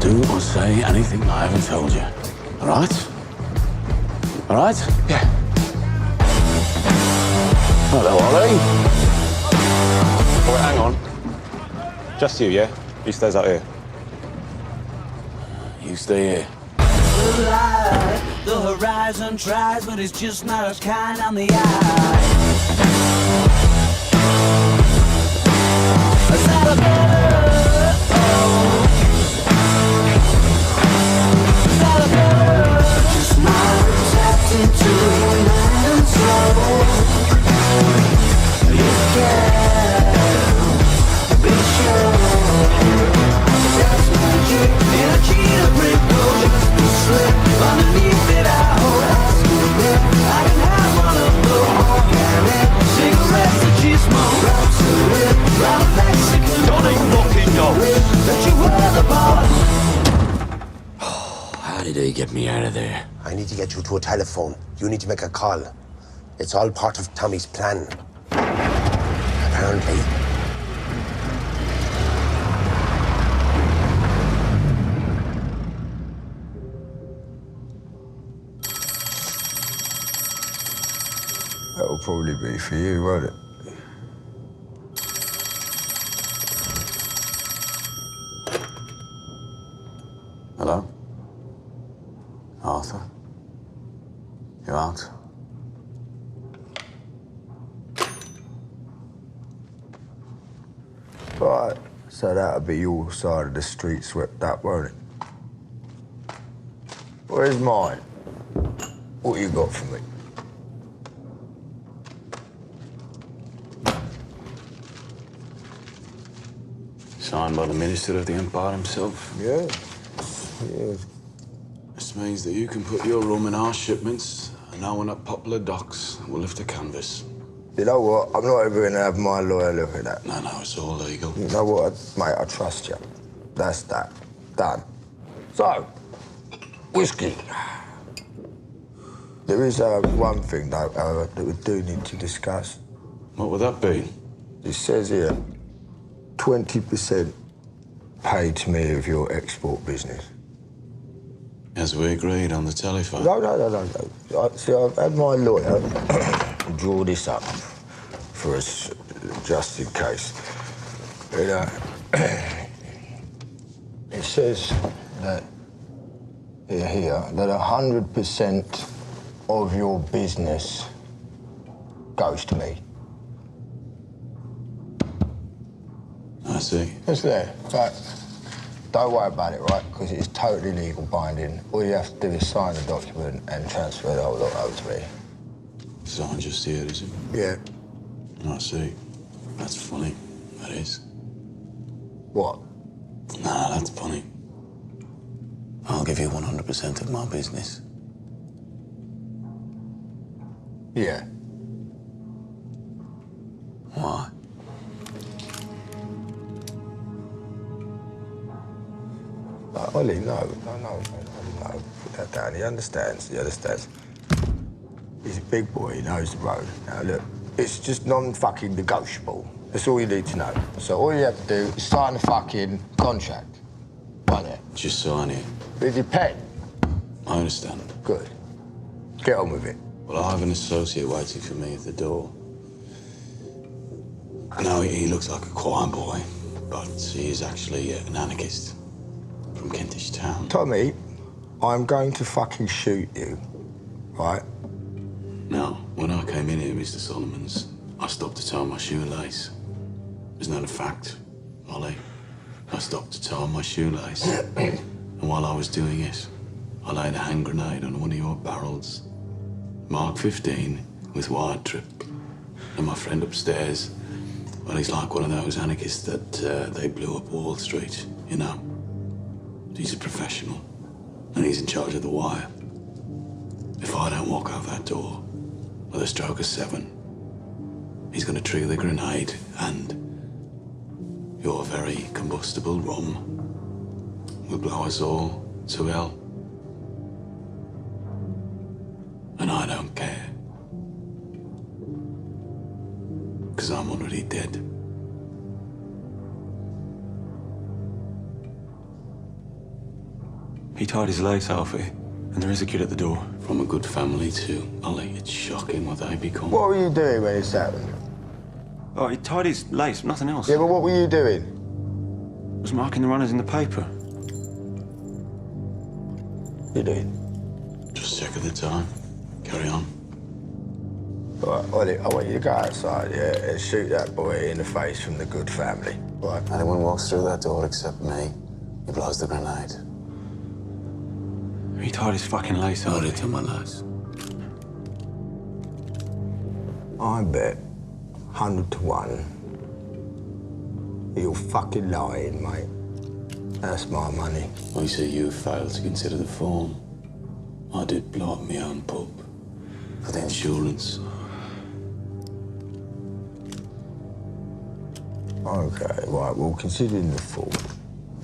do or say anything I haven't told you. All right? All right? Yeah. Hello, Ollie. Oh, wait, hang on. Just you, yeah? He stays out here. You stay here. The horizon tries, but it's just not as kind on the eye. Just smile, tapped into your mind and soul. You can be sure. That's magic in a cheetah print road. Slip underneath it, I hold out to it. I can have one of the organic cigarettes that you smoke. Round to it, round Mexican. Jhony fucking dog. That you were the boss. How did he get me out of there? I need to get you to a telephone. You need to make a call. It's all part of Tammy's plan. Apparently. That'll probably be for you, won't it? Hello? Arthur? You out? Right, so that'll be your side of the street swept up, won't it? Where's mine? What you got for me? Signed by the Minister of the Empire himself. Yeah. Yeah. This means that you can put your rum in our shipments, and no one at Poplar Docks will lift a canvas. You know what? I'm not even gonna have my lawyer look at that. No, it's all legal. You know what, mate? I trust you. That's that. Done. So, whiskey. There is one thing, though, that we do need to discuss. What would that be? It says here, 20% paid to me of your export business. As we agreed on the telephone. No. See, I've had my lawyer draw this up for us, just in case. It says that here that 100% of your business goes to me. I see. It's there. Right. Don't worry about it, right? Because it's totally legal binding. All you have to do is sign the document and transfer the whole lot over to me. Signed just here, is it? Yeah. I see. That's funny. That is. What? Nah, that's funny. I'll give you 100% of my business. Yeah. Why? Ollie, no. Put that down. He understands. He's a big boy. He knows the road. Now, look, it's just non-fucking negotiable. That's all you need to know. So all you have to do is sign the fucking contract. Right there. Just sign it. With your pen. I understand. Good. Get on with it. Well, I have an associate waiting for me at the door. No, he looks like a choir boy, but he is actually an anarchist from Kentish Town. Tommy, I'm going to fucking shoot you, right? Now, when I came in here, Mr. Solomon's, I stopped to tie my shoelace. Isn't that a fact, Ollie? I stopped to tie my shoelace. And while I was doing it, I laid a hand grenade on one of your barrels. Mark 15 with wide trip. And my friend upstairs, well, he's like one of those anarchists that they blew up Wall Street, you know. He's a professional, and he's in charge of the wire. If I don't walk out that door with a stroke of 7, he's going to trigger the grenade, and your very combustible rum will blow us all to hell. And I don't care. Because I'm already dead. He tied his lace, Alfie, and there is a kid at the door. From a good family too, Ollie. It's shocking what they become. What were you doing when this happened? Oh, he tied his lace, nothing else. Yeah, but what were you doing? Was marking the runners in the paper. You did. Just checking the time. Carry on. All right, Ollie, I want you to go outside, yeah, and shoot that boy in the face from the good family. Right. Anyone walks through that door except me, he blows the grenade. He tied his fucking lace, Hold Alfie. it to my lace. I bet 100 to 1 you're fucking lying, mate. That's my money. I see you failed to consider the form. I did blow up my own pub. For the insurance. Okay, right, well, considering the form,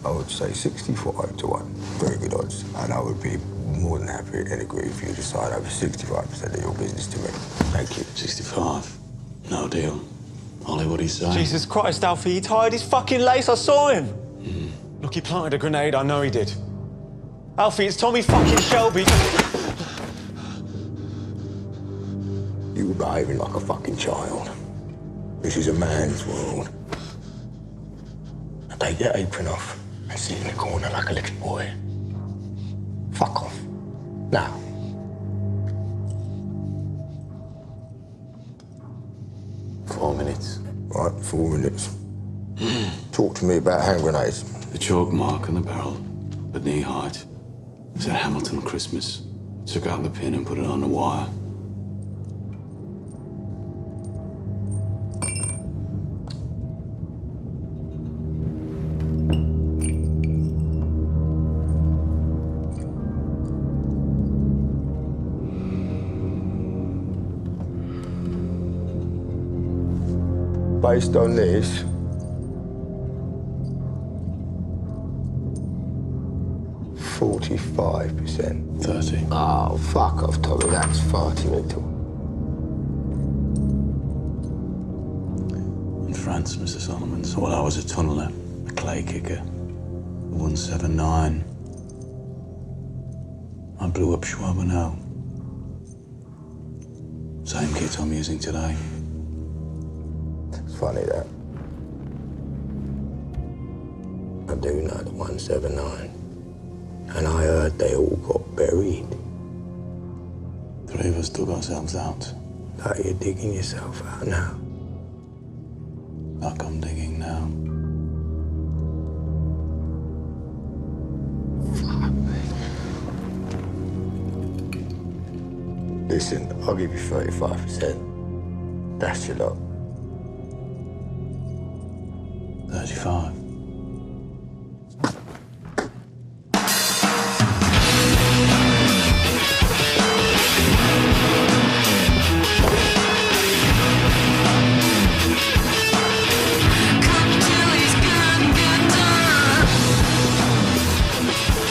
I would say 65 to 1. Very good odds. And I would be more than happy and agree if you decide over 65% of your business to me. Thank you. 65. No deal. Ollie, what do you say? Jesus Christ, Alfie, he tied his fucking lace, I saw him. Look, he planted a grenade, I know he did. Alfie, it's Tommy fucking Shelby. You were behaving like a fucking child. This is a man's world. Now take your apron off and sit in the corner like a little boy. Fuck off. Now. Four minutes. Right, 4 minutes. Talk to me about hand grenades. The chalk mark on the barrel, at knee height. It's a Hamilton Christmas. Took out the pin and put it on the wire. Based on this, $45%. 30. Oh, fuck off, Tommy. That's far too little. In France, Mr. Solomon's. Well, I was a tunneler, a clay kicker. 179. I blew up Schwabenow. Same kit I'm using today. It's funny that. I do know the 179. And I heard they all got buried. 3 of us dug ourselves out. Like you're digging yourself out now. Like I'm digging now. Listen, I'll give you 35%. That's your lot. 35.